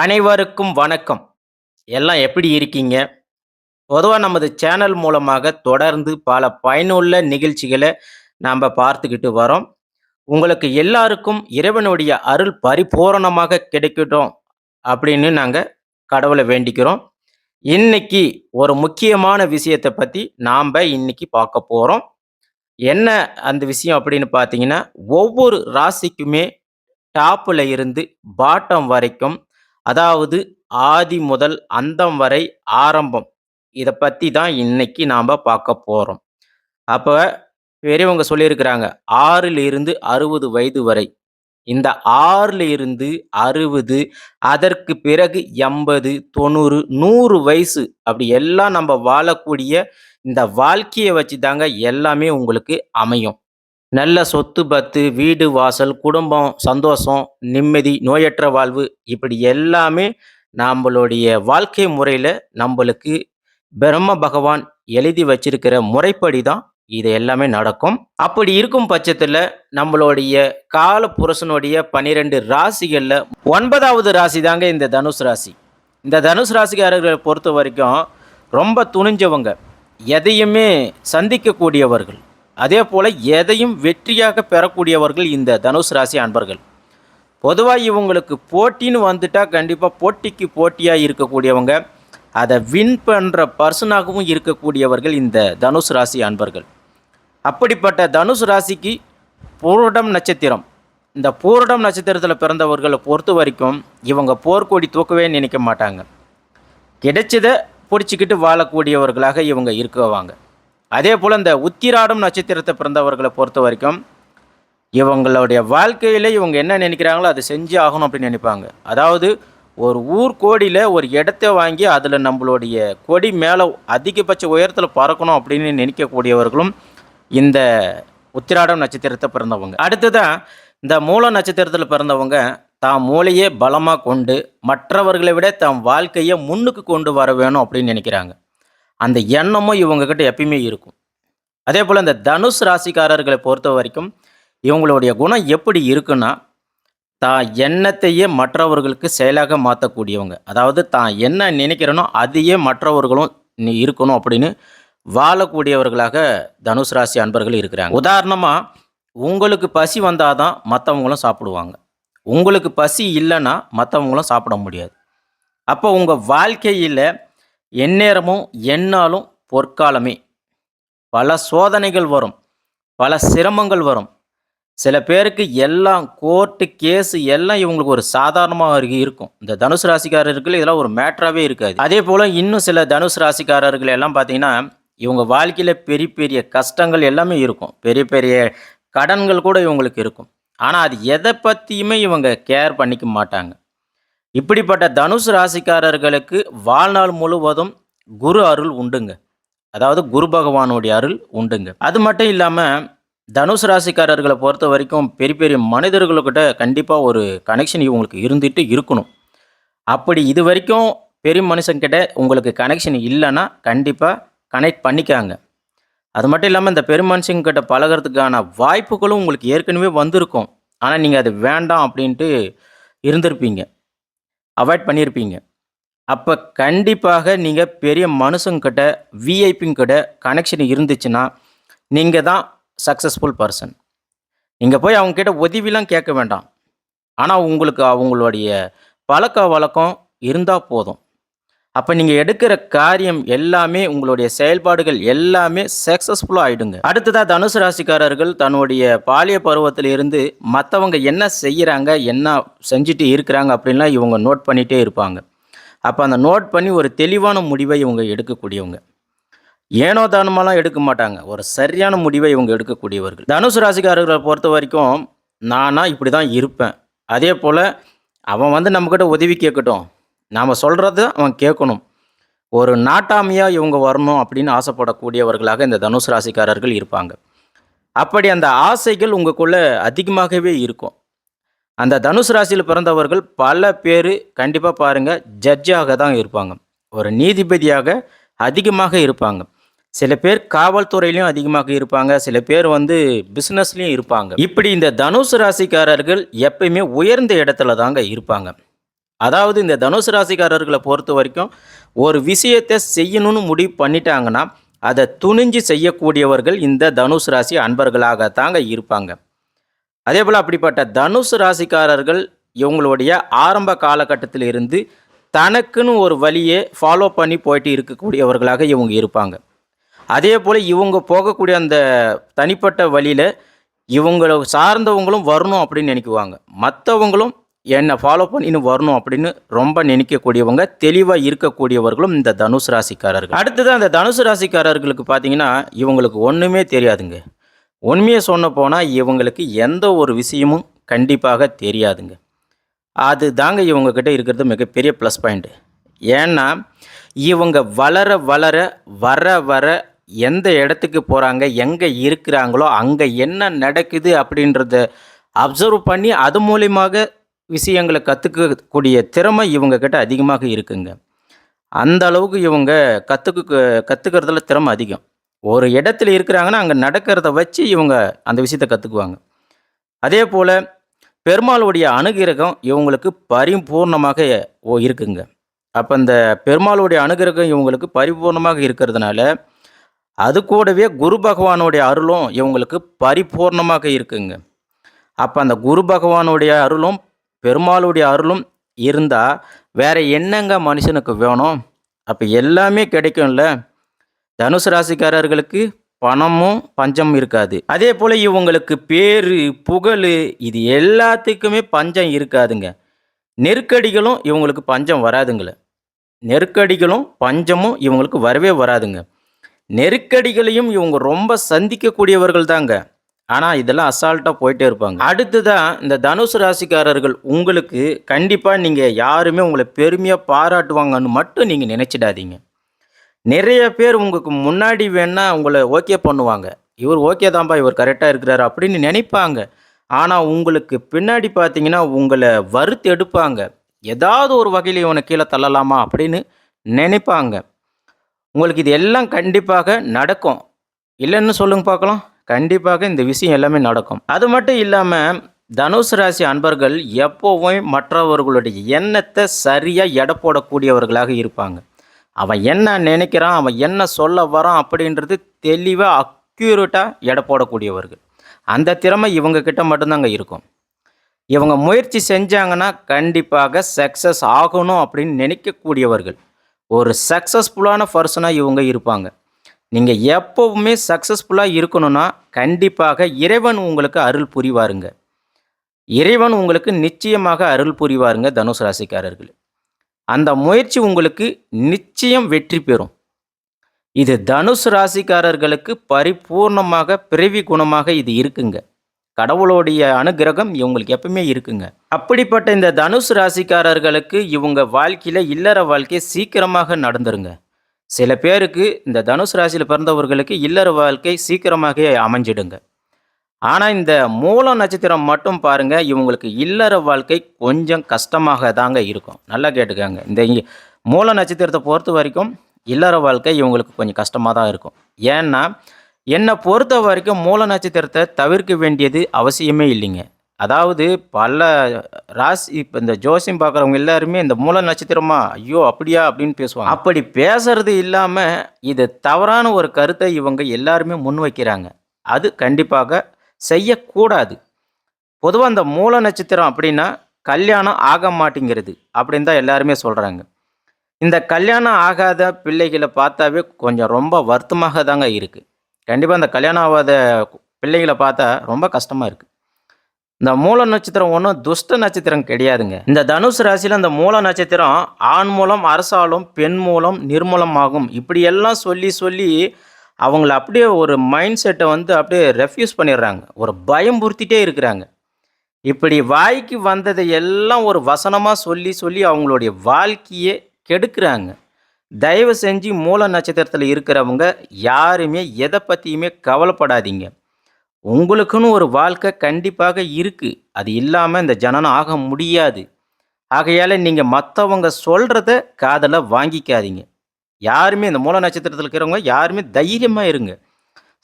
அனைவருக்கும் வணக்கம். எல்லாம் எப்படி இருக்கீங்க? பொதுவா நமது சேனல் மூலமாக தொடர்ந்து பல பயனுள்ள நிகழ்ச்சிகள நாம பார்த்துக்கிட்டு வரோம். உங்களுக்கு எல்லாருக்கும் இறைவனுடைய அருள் பரிபூரணமாக கிடைக்கட்டும் அப்படின்னு நாங்க கடவுள வேண்டிக்கிறோம். இன்னைக்கு ஒரு முக்கியமான விஷயத்த பத்தி இன்னைக்கு பார்க்க போறோம். என்ன அந்த விஷயம் அப்படின்னு பார்த்தீங்கன்னா, ஒவ்வொரு ராசிக்குமே டாப்ல இருந்து பாட்டம் வரைக்கும், அதாவது ஆதி முதல் அந்தம் வரை ஆரம்பம். இத பத்தி தான் இன்னைக்கு நாம பார்க்க போறோம். அப்ப பெரியவங்க சொல்லியிருக்கிறாங்க, 6ல் இருந்து 60 வயது வரை. இந்த 6ல இருந்து 60, அதற்கு பிறகு 80, 90, 100 வயசு அப்படி எல்லாம் நம்ப வாழக்கூடிய இந்த வாழ்க்கைய வச்சு தாங்க எல்லாமே உங்களுக்கு அமையும். நல்ல சொத்து பத்து, வீடு வாசல், குடும்பம், சந்தோஷம், நிம்மதி, நோயற்ற வாழ்வு இப்படி எல்லாமே நம்பளுடைய வாழ்க்கை முறையில நம்பளுக்கு பிரம்ம பகவான் எழுதி வச்சிருக்கிற முறைப்படி தான் இது எல்லாமே நடக்கும். அப்படி இருக்கும் பட்சத்துல நம்மளுடைய கால புருஷனுடைய 12 ராசிகள்ல 9வது ராசி தாங்க இந்த தனுசு ராசி. இந்த தனுசு ராசிக்காரர்களை பொறுத்த வரைக்கும் ரொம்ப துணிஞ்சவங்க. எதையுமே சந்திக்கக்கூடியவர்கள். அதே போல எதையும் வெற்றியாக பெறக்கூடியவர்கள் இந்த தனுசு ராசி அன்பர்கள். பொதுவா இவங்களுக்கு போட்டின்னு வந்துட்டா கண்டிப்பா போட்டிக்கு போட்டியா இருக்கக்கூடியவங்க. அதை வின் பண்ற பர்சனாகவும் இருக்கக்கூடியவர்கள் இந்த தனுசு ராசி அன்பர்கள். அப்படிப்பட்ட தனுசு ராசிக்கு பூரடம் நட்சத்திரம். இந்த பூரடம் நட்சத்திரத்தில் பிறந்தவர்களை பொறுத்த வரைக்கும் இவங்க போர்க்கொடி தூக்கவே நினைக்க மாட்டாங்க. கிடைச்சதை பிடிச்சிக்கிட்டு வாழக்கூடியவர்களாக இவங்க இருக்குவாங்க. அதே போல் இந்த உத்திராடம் நட்சத்திரத்தை பிறந்தவர்களை பொறுத்த வரைக்கும் இவங்களுடைய வாழ்க்கையில் இவங்க என்ன நினைக்கிறாங்களோ அதை செஞ்சு ஆகணும் அப்படின்னு நினைப்பாங்க. அதாவது ஒரு ஊர் கோடியில் ஒரு இடத்த வாங்கி அதில் நம்மளுடைய கொடி மேலே அதிகபட்ச உயரத்தில் பறக்கணும் அப்படின்னு நினைக்கக்கூடியவர்களும் இந்த உத்திராடம் நட்சத்திரத்தை பிறந்தவங்க. அடுத்ததான் இந்த மூல நட்சத்திரத்தில் பிறந்தவங்க தாம் மூளையே பலமாக கொண்டு மற்றவர்களை விட தம் வாழ்க்கையை முன்னுக்கு கொண்டு வர வேணும் அப்படின்னு நினைக்கிறாங்க. அந்த எண்ணமும் இவங்கக்கிட்ட எப்பயுமே இருக்கும். அதே போல் இந்த தனுஷ் ராசிக்காரர்களை பொறுத்த வரைக்கும் இவங்களுடைய குணம் எப்படி இருக்குன்னா, தான் எண்ணத்தையே மற்றவர்களுக்கு செயலாக மாற்றக்கூடியவங்க. அதாவது தான் என்ன நினைக்கிறனோ அதையே மற்றவர்களும் நீ இருக்கணும் அப்படின்னு வாழக்கூடியவர்களாக தனுஷ் ராசி அன்பர்கள் இருக்கிறாங்க. உதாரணமாக உங்களுக்கு பசி வந்தால் தான் மற்றவங்களும் சாப்பிடுவாங்க. உங்களுக்கு பசி இல்லைன்னா மற்றவங்களும் சாப்பிட முடியாது. அப்போ உங்கள் வாழ்க்கையில் எந்நேரமும் எந்நாளும் பொற்காலமே. பல சோதனைகள் வரும், பல சிரமங்கள் வரும். சில பேருக்கு எல்லாம் கோர்ட்டு கேஸு எல்லாம் இவங்களுக்கு ஒரு சாதாரணமாக இருக்கும். இந்த தனுசு ராசிக்காரர்கள் இதெல்லாம் ஒரு மேட்டராகவே இருக்காது. அதே போல் இன்னும் சில தனுசு ராசிக்காரர்கள் எல்லாம் பார்த்தீங்கன்னா இவங்க வாழ்க்கையில் பெரிய பெரிய கஷ்டங்கள் எல்லாமே இருக்கும். பெரிய பெரிய கடன்கள் கூட இவங்களுக்கு இருக்கும். ஆனால் அது எதை பற்றியுமே இவங்க கேர் பண்ணிக்க மாட்டாங்க. இப்படிப்பட்ட தனுசு ராசிக்காரர்களுக்கு வாழ்நாள் முழுவதும் குரு அருள் உண்டுங்க. அதாவது குரு பகவானுடைய அருள் உண்டுங்க. அது மட்டும் இல்லாமல் தனுசு ராசிக்காரர்களை பொறுத்த வரைக்கும் பெரிய பெரிய மனிதர்கள்கிட்ட கண்டிப்பாக ஒரு கனெக்ஷன் இவங்களுக்கு இருந்துட்டு இருக்கணும். அப்படி இது வரைக்கும் பெரிய மனுஷங்கிட்ட உங்களுக்கு கனெக்ஷன் இல்லைன்னா கண்டிப்பாக கனெக்ட் பண்ணிக்காங்க. அது மட்டும் இல்லாமல் இந்த பெரும் மனுஷங்கிட்ட பழகிறதுக்கான வாய்ப்புகளும் உங்களுக்கு ஏற்கனவே வந்திருக்கும். ஆனால் நீங்கள் அது வேண்டாம் அப்படின்ட்டு இருந்திருப்பீங்க, அவாய்ட் பண்ணியிருப்பீங்க. அப்போ கண்டிப்பாக நீங்கள் பெரிய மனுஷங்கிட்ட விஐபிங்கிட்ட கனெக்ஷன் இருந்துச்சுன்னா நீங்கள் தான் சக்ஸஸ்ஃபுல் பர்சன். நீங்கள் போய் அவங்கக்கிட்ட உதவிலாம் கேட்க வேண்டாம். ஆனால் உங்களுக்கு அவங்களுடைய பழக்க வழக்கம் இருந்தால் போதும். அப்போ நீங்கள் எடுக்கிற காரியம் எல்லாமே உங்களுடைய செயல்பாடுகள் எல்லாமே சக்ஸஸ்ஃபுல்லாக ஆகிடுங்க. அடுத்ததாக தனுசு ராசிக்காரர்கள் தன்னுடைய பாலிய பருவத்தில் இருந்து மற்றவங்க என்ன செய்கிறாங்க, என்ன செஞ்சுட்டு இருக்கிறாங்க அப்படின்லாம் இவங்க நோட் பண்ணிகிட்டே இருப்பாங்க. அப்போ அந்த நோட் பண்ணி ஒரு தெளிவான முடிவை இவங்க எடுக்கக்கூடியவங்க. ஏனோ தானமெல்லாம் எடுக்க மாட்டாங்க. ஒரு சரியான முடிவை இவங்க எடுக்கக்கூடியவர்கள். தனுசு ராசிக்காரர்களை பொறுத்த வரைக்கும் நானா இப்படி தான் இருப்பேன். அதே போல் அவன் நம்மக்கிட்ட உதவி கேட்கட்டும், நாம் சொல்கிறத அவன் கேட்கணும். ஒரு நாட்டாமையாக இவங்க வரணும் அப்படின்னு ஆசைப்படக்கூடியவர்களாக இந்த தனுசு ராசிக்காரர்கள் இருப்பாங்க. அப்படி அந்த ஆசைகள் உங்களுக்குள்ளே அதிகமாகவே இருக்கும். அந்த தனுசு ராசியில் பிறந்தவர்கள் பல பேர் கண்டிப்பாக பாருங்கள் ஜட்ஜாக தான் இருப்பாங்க. ஒரு நீதிபதியாக அதிகமாக இருப்பாங்க. சில பேர் காவல்துறையிலையும் அதிகமாக இருப்பாங்க. சில பேர் பிஸ்னஸ்லையும் இருப்பாங்க. இப்படி இந்த தனுசு ராசிக்காரர்கள் எப்பயுமே உயர்ந்த இடத்துல தாங்க இருப்பாங்க. அதாவது இந்த தனுசு ராசிக்காரர்களை பொறுத்த வரைக்கும் ஒரு விஷயத்தை செய்யணும்னு முடிவு பண்ணிட்டாங்கன்னா அதை துணிஞ்சு செய்யக்கூடியவர்கள் இந்த தனுசு ராசி அன்பர்களாகத்தாங்க இருப்பாங்க. அதே போல் அப்படிப்பட்ட தனுசு ராசிக்காரர்கள் இவங்களுடைய ஆரம்ப காலகட்டத்தில் இருந்து தனக்குன்னு ஒரு வழியை ஃபாலோ பண்ணி போயிட்டு இருக்கக்கூடியவர்களாக இவங்க இருப்பாங்க. அதே போல் இவங்க போகக்கூடிய அந்த தனிப்பட்ட வழியில் இவங்களை சார்ந்தவங்களும் வரணும் அப்படின்னு நினைக்குவாங்க. மற்றவங்களும் என்னை ஃபாலோ பண்ணின்னு வரணும் அப்படின்னு ரொம்ப நினைக்கக்கூடியவங்க, தெளிவாக இருக்கக்கூடியவர்களும் இந்த தனுசு ராசிக்காரர்கள். அடுத்தது அந்த தனுசு ராசிக்காரர்களுக்கு பார்த்தீங்கன்னா இவங்களுக்கு ஒன்றுமே தெரியாதுங்க. உண்மையை சொன்ன போனால் இவங்களுக்கு எந்த ஒரு விஷயமும் கண்டிப்பாக தெரியாதுங்க. அது தாங்க இவங்கக்கிட்ட இருக்கிறது மிகப்பெரிய ப்ளஸ் பாயிண்ட்டு. ஏன்னா இவங்க வளர வளர வர வர எந்த இடத்துக்கு போகிறாங்க, எங்கே இருக்கிறாங்களோ அங்கே என்ன நடக்குது அப்படின்றத அப்சர்வ் பண்ணி அது மூலியமாக விஷயங்களை கற்றுக்கக்கூடிய திறமை இவங்கக்கிட்ட அதிகமாக இருக்குங்க. அந்த அளவுக்கு இவங்க கற்றுக்கிறதுல திறமை அதிகம். ஒரு இடத்துல இருக்கிறாங்கன்னா அங்கே நடக்கிறத வச்சு இவங்க அந்த விஷயத்தை கற்றுக்குவாங்க. அதே போல் பெருமாளுடைய அனுகிரகம் இவங்களுக்கு பரிபூர்ணமாக இருக்குங்க. அப்போ இந்த பெருமாளுடைய அனுகிரகம் இவங்களுக்கு பரிபூர்ணமாக இருக்கிறதுனால அது கூடவே குரு பகவானுடைய அருளும் இவங்களுக்கு பரிபூர்ணமாக இருக்குங்க. அப்போ அந்த குரு பகவானுடைய அருளும் பெருமாளுடைய அருளும் இருந்தால் வேற என்னங்க மனுஷனுக்கு வேணும்? அப்போ எல்லாமே கிடைக்கும்ல. தனுசு ராசிக்காரர்களுக்கு பணமும் பஞ்சம் இருக்காது. அதே போல் இவங்களுக்கு பேர் புகழ் இது எல்லாத்துக்குமே பஞ்சம் இருக்காதுங்க. நெருக்கடிகளும் இவங்களுக்கு பஞ்சம் வராதுங்களே. நெருக்கடிகளும் பஞ்சமும் இவங்களுக்கு வரவே வராதுங்க. நெருக்கடிகளையும் இவங்க ரொம்ப சந்திக்கக்கூடியவர்கள் தாங்க. ஆனால் இதெல்லாம் அசால்ட்டாக போயிட்டே இருப்பாங்க. அடுத்ததான் இந்த தனுசு ராசிக்காரர்கள் உங்களுக்கு கண்டிப்பாக நீங்கள் யாருமே உங்களை பெருமையாக பாராட்டுவாங்கன்னு மட்டும் நீங்கள் நினச்சிடாதீங்க. நிறைய பேர் உங்களுக்கு முன்னாடி வேணால் உங்களை ஓகே பண்ணுவாங்க. இவர் ஓகே தான்ப்பா, இவர் கரெக்டாக இருக்கிறாரு அப்படின்னு நினைப்பாங்க. ஆனால் உங்களுக்கு பின்னாடி பார்த்தீங்கன்னா உங்களை வறுத்து எடுப்பாங்க. ஏதாவது ஒரு வகையில் இவனை கீழே தள்ளலாமா அப்படின்னு நினைப்பாங்க. உங்களுக்கு இது எல்லாம் கண்டிப்பாக நடக்கும். இல்லைன்னு சொல்லுங்க பார்க்கலாம். கண்டிப்பாக இந்த விஷயம் எல்லாமே நடக்கும். அது மட்டும் இல்லாமல் தனுசு ராசி அன்பர்கள் எப்போவும் மற்றவர்களுடைய எண்ணத்தை சரியாக எடை போடக்கூடியவர்களாக இருப்பாங்க. அவன் என்ன நினைக்கிறான், அவன் என்ன சொல்ல வரான் அப்படின்றது தெளிவாக அக்யூரேட்டாக எடை போடக்கூடியவர்கள். அந்த திறமை இவங்கக்கிட்ட மட்டும்தாங்க இருக்கும். இவங்க முயற்சி செஞ்சாங்கன்னா கண்டிப்பாக சக்ஸஸ் ஆகணும் அப்படின்னு நினைக்கக்கூடியவர்கள். ஒரு சக்ஸஸ்ஃபுல்லான பர்சனாக இவங்க இருப்பாங்க. நீங்கள் எப்போவுமே சக்ஸஸ்ஃபுல்லாக இருக்கணும்னா கண்டிப்பாக இறைவன் உங்களுக்கு அருள் புரிவாருங்க. இறைவன் உங்களுக்கு நிச்சயமாக அருள் புரிவாருங்க தனுசு ராசிக்காரர்கள். அந்த முயற்சி உங்களுக்கு நிச்சயம் வெற்றி பெறும். இது தனுசு ராசிக்காரர்களுக்கு பரிபூர்ணமாக பிறவி குணமாக இது இருக்குங்க. கடவுளுடைய அனுகிரகம் இவங்களுக்கு எப்பவுமே இருக்குங்க. அப்படிப்பட்ட இந்த தனுசு ராசிக்காரர்களுக்கு இவங்க வாழ்க்கையில் இல்லற வாழ்க்கை சீக்கிரமாக நடந்துருங்க. சில பேருக்கு இந்த தனுசு ராசியில் பிறந்தவர்களுக்கு இல்லற வாழ்க்கை சீக்கிரமாக அமைஞ்சிடுங்க. ஆனால் இந்த மூல நட்சத்திரம் மட்டும் பாருங்கள், இவங்களுக்கு இல்லற வாழ்க்கை கொஞ்சம் கஷ்டமாக தாங்க இருக்கும். நல்லா கேட்டுக்காங்க. இந்த மூல நட்சத்திரத்தை பொறுத்த வரைக்கும் இல்லற வாழ்க்கை இவங்களுக்கு கொஞ்சம் கஷ்டமாக தான் இருக்கும். ஏன்னா என்னை பொறுத்த வரைக்கும் மூல நட்சத்திரத்தை தவிர்க்க வேண்டியது அவசியமே இல்லைங்க. அதாவது பல ராசி இப்போ இந்த ஜோசியம் பார்க்குறவங்க எல்லாருமே இந்த மூல நட்சத்திரமா ஐயோ அப்படியா அப்படின்னு பேசுவாங்க. அப்படி பேசுறது இல்லாமல் இது தவறான ஒரு கருத்தை இவங்க எல்லாருமே முன்வைக்கிறாங்க. அது கண்டிப்பாக செய்யக்கூடாது. பொதுவாக அந்த மூல நட்சத்திரம் அப்படின்னா கல்யாணம் ஆக மாட்டேங்கிறது அப்படின்னு தான் எல்லாருமே சொல்கிறாங்க. இந்த கல்யாணம் ஆகாத பிள்ளைகளை பார்த்தாவே கொஞ்சம் ரொம்ப வருத்தமாக தாங்க இருக்குது. கண்டிப்பாக இந்த கல்யாணம் ஆகாத பிள்ளைகளை பார்த்தா ரொம்ப கஷ்டமாக இருக்குது. இந்த மூல நட்சத்திரம் ஒன்றும் துஷ்ட நட்சத்திரம் கிடையாதுங்க. இந்த தனுசு ராசியில் அந்த மூல நட்சத்திரம் ஆண் மூலம் அரசாலும், பெண் மூலம் நிர்மூலமாகும் இப்படியெல்லாம் சொல்லி சொல்லி அவங்கள அப்படியே ஒரு மைண்ட் செட்டை அப்படியே ரெஃப்யூஸ் பண்ணிடுறாங்க. ஒரு பயம் பொறுத்திட்டே இருக்கிறாங்க. இப்படி வாய்க்கு வந்ததை எல்லாம் ஒரு வசனமாக சொல்லி சொல்லி அவங்களுடைய வாழ்க்கையே கெடுக்கிறாங்க. தயவு செஞ்சு மூல நட்சத்திரத்தில் இருக்கிறவங்க யாருமே எதை பற்றியுமே கவலைப்படாதீங்க. உங்களுக்குன்னு ஒரு வாழ்க்கை கண்டிப்பாக இருக்குது. அது இல்லாமல் இந்த ஜனனம் ஆக முடியாது. ஆகையால் நீங்கள் மற்றவங்க சொல்கிறத காதில் வாங்கிக்காதீங்க. யாருமே இந்த மூல நட்சத்திரத்தில் இருக்கிறவங்க யாருமே தைரியமாக இருங்க,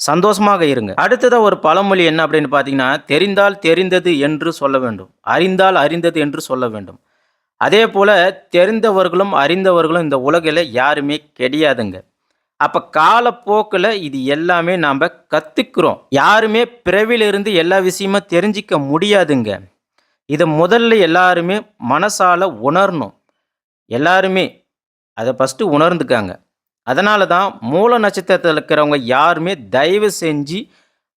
சந்தோஷமாக இருங்க. அடுத்ததாக ஒரு பழமொழி என்ன அப்படின்னு பார்த்தீங்கன்னா, தெரிந்தால் தெரிந்தது என்று சொல்ல வேண்டும், அறிந்தால் அறிந்தது என்று சொல்ல வேண்டும். அதே போல தெரிந்தவர்களும், அறிந்தவர்களும் இந்த உலகில யாருமே கிடையாதுங்க. அப்ப காலப்போக்குல இது எல்லாமே நாம கத்துக்கிறோம். யாருமே பிறவியிலிருந்து எல்லா விஷயமும் தெரிஞ்சுக்க முடியாதுங்க. இத முதல்ல எல்லாருமே மனசால உணரணும். எல்லாருமே அத ஃபர்ஸ்ட்டு உணர்ந்துக்காங்க. அதனால தான் மூல நட்சத்திரத்தில இருக்கிறவங்க யாருமே தயவு செஞ்சு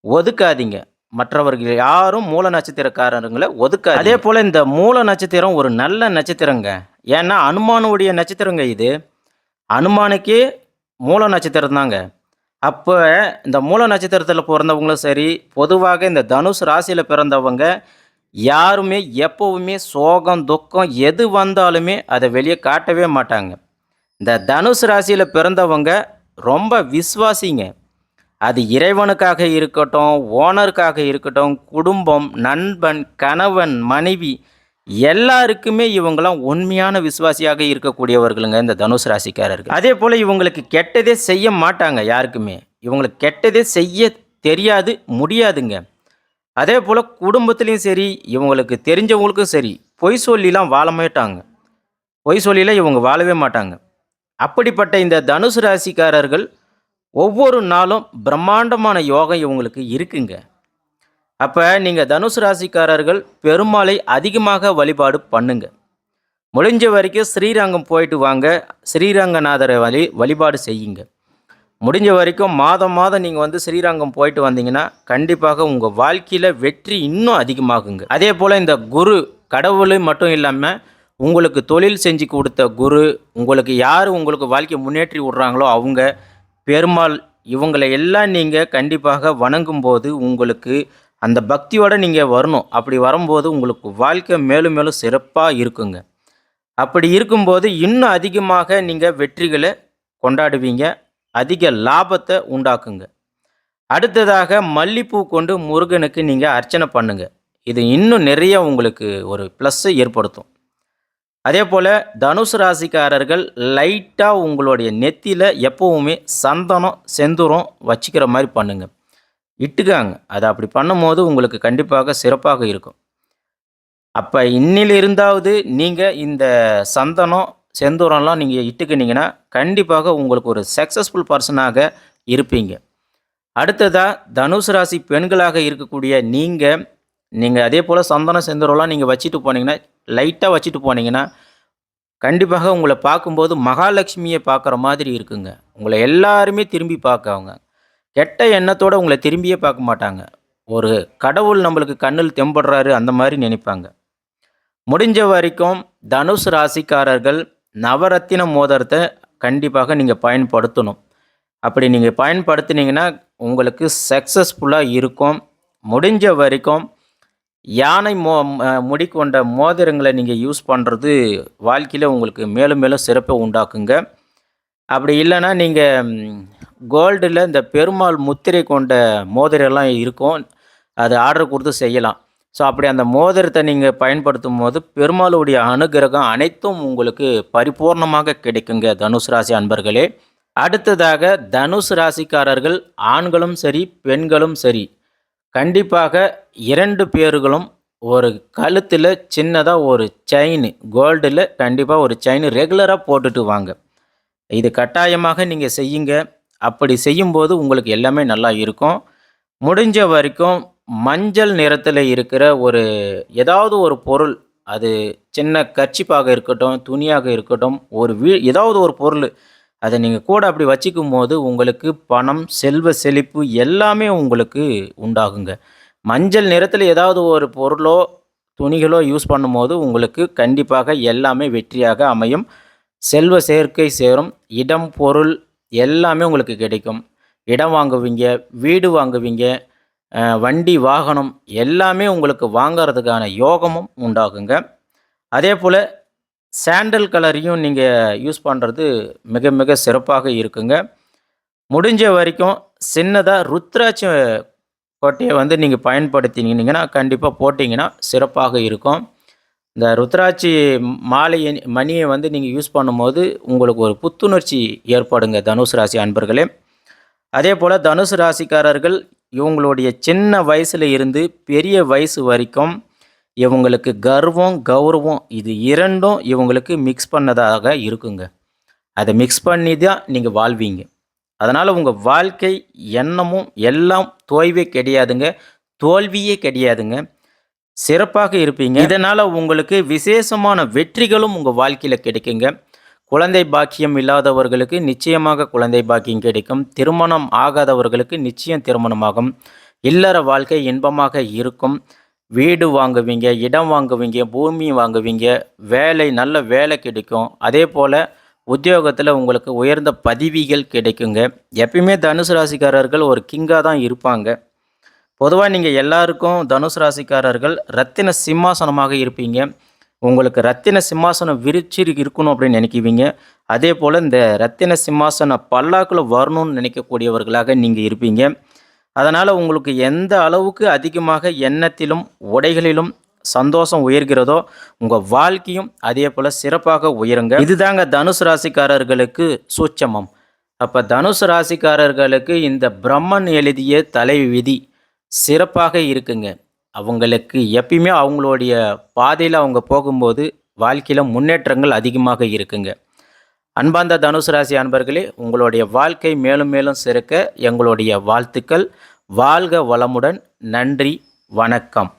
ஒதுக்காதீங்க. மற்றவர்கள் யாரும் மூல நட்சத்திரக்காரங்கள ஒதுக்காதீங்க. அதேபோல இந்த மூல நட்சத்திரம் ஒரு நல்ல நட்சத்திரங்க. ஏன்னா அனுமானுடைய நட்சத்திரங்க இது. அனுமானுக்கே மூல நட்சத்திரம் தாங்க. அப்ப இந்த மூல நட்சத்திரத்தில பொறந்தவங்களும் சரி, பொதுவாக இந்த தனுசு ராசியில பிறந்தவங்க யாருமே எப்பவுமே சோகம், துக்கம் எது வந்தாலுமே அத வெளிய காட்டவே மாட்டாங்க. இந்த தனுசு ராசியில பிறந்தவங்க ரொம்ப விசுவாசிங்க. அது இறைவனுக்காக இருக்கட்டும், ஓனருக்காக இருக்கட்டும், குடும்பம், நண்பன், கணவன், மனைவி எல்லாருக்குமே இவங்கலாம் உண்மையான விசுவாசியாக இருக்கக்கூடியவர்களுங்க இந்த தனுசு ராசிக்காரர்கள். அதேபோல இவங்களுக்கு கெட்டதே செய்ய மாட்டாங்க யாருக்குமே. இவங்களுக்கு கெட்டதே செய்ய தெரியாது, முடியாதுங்க. அதேபோல குடும்பத்திலயும் சரி, இவங்களுக்கு தெரிஞ்சவங்களுக்கும் சரி, பொய் சொல்லிலாம் வாழ மாட்டாங்க. பொய் சொல்லிலாம் இவங்க வாழவே மாட்டாங்க. அப்படிப்பட்ட இந்த தனுசு ராசிக்காரர்கள் ஒவ்வொரு நாளும் பிரம்மாண்டமான யோகம் இவங்களுக்கு இருக்குங்க. அப்ப நீங்க தனுசு ராசிக்காரர்கள் பெருமாளை அதிகமாக வழிபாடு பண்ணுங்க. முடிஞ்ச வரைக்கும் ஸ்ரீரங்கம் போயிட்டு வாங்க. ஸ்ரீரங்கநாதரை வழிபாடு செய்யுங்க. முடிஞ்ச வரைக்கும் மாதம் மாதம் நீங்க வந்து ஸ்ரீரங்கம் போயிட்டு வந்தீங்கன்னா, கண்டிப்பாக உங்க வாழ்க்கையில வெற்றி இன்னும் அதிகமாகுங்க. அதேபோல இந்த குரு கடவுளை மட்டும் இல்லாம, உங்களுக்கு தொழில் செஞ்சு கொடுத்த குரு, உங்களுக்கு யாரு உங்களுக்கு வாழ்க்கைய முன்னேற்றி விடுறாங்களோ அவங்க, பெருமாள் இவங்கள எல்லாம் நீங்க கண்டிப்பாக வணங்கும்போது, உங்களுக்கு அந்த பக்தியோட நீங்க வரணும். அப்படி வரும்போது உங்களுக்கு வாழ்க்கை மேலும் மேலும் சிறப்பா இருக்குங்க. அப்படி இருக்கும்போது இன்னும் அதிகமாக நீங்க வெற்றிகள கொண்டாடுவீங்க. அதிக லாபத்த உண்டாக்குங்க. அடுத்ததாக மல்லிப்பூ கொண்டு முருகனுக்கு நீங்க அர்ச்சனை பண்ணுங்க. இது இன்னும் நிறைய உங்களுக்கு ஒரு ப்ளஸ்ஸ ஏற்படுத்தும். அதேபோல தனுசு ராசிக்காரர்கள் லைட்டா உங்களுடைய நெத்தியில எப்பவுமே சந்தனம், செந்தூரம் வச்சுக்கிற மாரி பண்ணுங்க. இட்டுக்காங்க. அத அப்படி பண்ணும்போது உங்களுக்கு கண்டிப்பாக சிறப்பாக இருக்கும். அப்ப இன்னிலிருந்தாவது நீங்க இந்த சந்தனம், செந்தூரம்லாம் நீங்க இட்டுக்கினீங்கன்னா, கண்டிப்பாக உங்களுக்கு ஒரு சக்சஸ்ஃபுல் பர்சனாக இருப்பீங்க. அடுத்ததா தனுசு ராசி பெண்களாக இருக்கக்கூடிய நீங்க, நீங்க அதேபோல சந்தனம், செந்தூரம்லாம் நீங்க வச்சுட்டு போனீங்கன்னா, லைட்டா வச்சுட்டு போனீங்கன்னா, கண்டிப்பாக உங்கள பார்க்கும்போது மகாலட்சுமிய பார்க்குற மாதிரி இருக்குங்க. உங்கள எல்லாருமே திரும்பி பார்க்குவாங்க. கெட்ட எண்ணத்தோட உங்கள திரும்பியே பார்க்க மாட்டாங்க. ஒரு கடவுள் நம்மளுக்கு கண்ணில் தென்படுறாரு அந்த மாரி நினைப்பாங்க. முடிஞ்ச வரைக்கும் தனுசு ராசிக்காரர்கள் நவரத்தின மோதிரத்த கண்டிப்பாக நீங்க பயன்படுத்தணும். அப்படி நீங்க பயன்படுத்தினீங்கன்னா, உங்களுக்கு சக்சஸ்ஃபுல்லா இருக்கும். முடிஞ்ச வரைக்கும் யானை முடி கொண்ட மோதிரங்கள நீங்க யூஸ் பண்றது வாழ்க்கையில உங்களுக்கு மேலும் மேலும் சிறப்ப உண்டாக்குங்க. அப்படி இல்லன்னா, நீங்க கோல்டுல இந்த பெருமாள் முத்திரை கொண்ட மோதிரம்லாம் இருக்கும். அது ஆர்டர் குடுத்து செய்யலாம். ஸோ, அப்படி அந்த மோதிரத்த நீங்க பயன்படுத்தும்போது, பெருமாளுடைய அனுக்கிரகம் அனைத்தும் உங்களுக்கு பரிபூர்ணமாக கிடைக்குங்க தனுசு ராசி அன்பர்களே. அடுத்ததாக தனுசு ராசிக்காரர்கள் ஆண்களும் சரி, பெண்களும் சரி, கண்டிப்பாக 2 பேர்களும் ஒரு கழுத்தில சின்னதா ஒரு செயின் கோல்டுல கண்டிப்பா ஒரு செயின் ரெகுலரா போட்டுட்டு வாங்க. இது கட்டாயமாக நீங்க செய்யுங்க. அப்படி செய்யும்போது உங்களுக்கு எல்லாமே நல்லா இருக்கும். முடிஞ்ச வரைக்கும் மஞ்சள் நிறத்தில இருக்கிற ஏதாவது ஒரு பொருள், அது சின்ன கர்ச்சீப்பாக இருக்கட்டும், துணியாக இருக்கட்டும், ஏதாவது ஒரு பொருள், அத நீங்க கூட அப்படி வச்சுக்கும்போது, உங்களுக்கு பணம், செல்வ செழிப்பு எல்லாமே உங்களுக்கு உண்டாகுங்க. மஞ்சள் நிறத்தில ஏதாவது ஒரு பொருளோ, துணிகளோ யூஸ் பண்ணும்போது, உங்களுக்கு கண்டிப்பாக எல்லாமே வெற்றியாக அமையும். செல்வ சேர்க்கை சேரும். இடம், பொருள் எல்லாமே உங்களுக்கு கிடைக்கும். இடம் வாங்குவீங்க, வீடு வாங்குவீங்க, வண்டி, வாகனம் எல்லாமே உங்களுக்கு வாங்கறதுக்கான யோகமும் உண்டாகுங்க. அதேபோல சாண்டல் கலரையும் நீங்க யூஸ் பண்றது மிக மிக சிறப்பாக இருக்குங்க. முடிஞ்ச வரைக்கும் சின்னதா ருத்ராட்ச கொட்டைய வந்து நீங்க பயன்படுத்தினீங்கன்னா, கண்டிப்பா போட்டீங்கன்னா சிறப்பாக இருக்கும். இந்த ருத்ராட்சி மாலைய மணிய வந்து நீங்க யூஸ் பண்ணும்போது, உங்களுக்கு ஒரு புத்துணர்ச்சி ஏற்படுங்க தனுசு ராசி அன்பர்களே. அதேபோல தனுசு ராசிக்காரர்கள் இவங்களுடைய சின்ன வயசுல இருந்து பெரிய வயசு வரைக்கும் இவங்களுக்கு கர்வம், கௌரவம் இது 2ம் இவங்களுக்கு மிக்ஸ் பண்ணதாக இருக்குங்க. அத மிக்ஸ் பண்ணி தான் நீங்க வாழ்வீங்க. அதனால உங்க வாழ்க்கை எண்ணமும் எல்லாம் தோய்வே கிடையாதுங்க. தோல்வியே கிடையாதுங்க. சிறப்பாக இருப்பீங்க. இதனால உங்களுக்கு விசேஷமான வெற்றிகளும் உங்க வாழ்க்கையில கிடைக்குங்க. குழந்தை பாக்கியம் இல்லாதவர்களுக்கு நிச்சயமாக குழந்தை பாக்கியம் கிடைக்கும். திருமணம் ஆகாதவர்களுக்கு நிச்சயம் திருமணமாகும். இல்லற வாழ்க்கை இன்பமாக இருக்கும். வீடு வாங்குவீங்க, இடம் வாங்குவீங்க, பூமி வாங்குவீங்க, வேலை நல்ல வேலை கிடைக்கும். அதேபோல உத்தியோகத்தில உங்களுக்கு உயர்ந்த பதவிகள் கிடைக்குங்க. எப்பயுமே தனுசு ராசிக்காரர்கள் ஒரு கிங்கா தான் இருப்பாங்க. பொதுவா நீங்க எல்லாருக்கும் தனுசு ராசிக்காரர்கள் ரத்தின சிம்மாசனமாக இருப்பீங்க. உங்களுக்கு ரத்தின சிம்மாசனம் விரிச்சு இருக்கணும் அப்படின்னு நினைக்குவீங்க. அதேபோல இந்த ரத்தின சிம்மாசன பல்லாக்குல வரணும்னு நினைக்கக்கூடியவர்களாக நீங்க இருப்பீங்க. அதனால உங்களுக்கு எந்த அளவுக்கு அதிகமாக எண்ணத்திலும், உடைகளிலும் சந்தோஷம் உயர்கிறதோ, உங்க வாழ்க்கையும் அதேபோல சிறப்பாக உயருங்க. இதுதாங்க தனுசு ராசிக்காரர்களுக்கு சூட்சமம். அப்ப தனுசு ராசிக்காரர்களுக்கு இந்த பிரம்மன் எழுதிய தலைவிதி சிறப்பாக இருக்குங்க. அவங்களுக்கு எப்பயுமே அவங்களுடைய பாதையில அவங்க போகும்போது, வாழ்க்கையில முன்னேற்றங்கள் அதிகமாக இருக்குங்க. அன்பார்ந்த தனுசு ராசி அன்பர்களே, உங்களுடைய வாழ்க்கை மேலும் மேலும் சிறக்க எங்களுடைய வாழ்த்துக்கள். வாழ்க வளமுடன். நன்றி. வணக்கம்.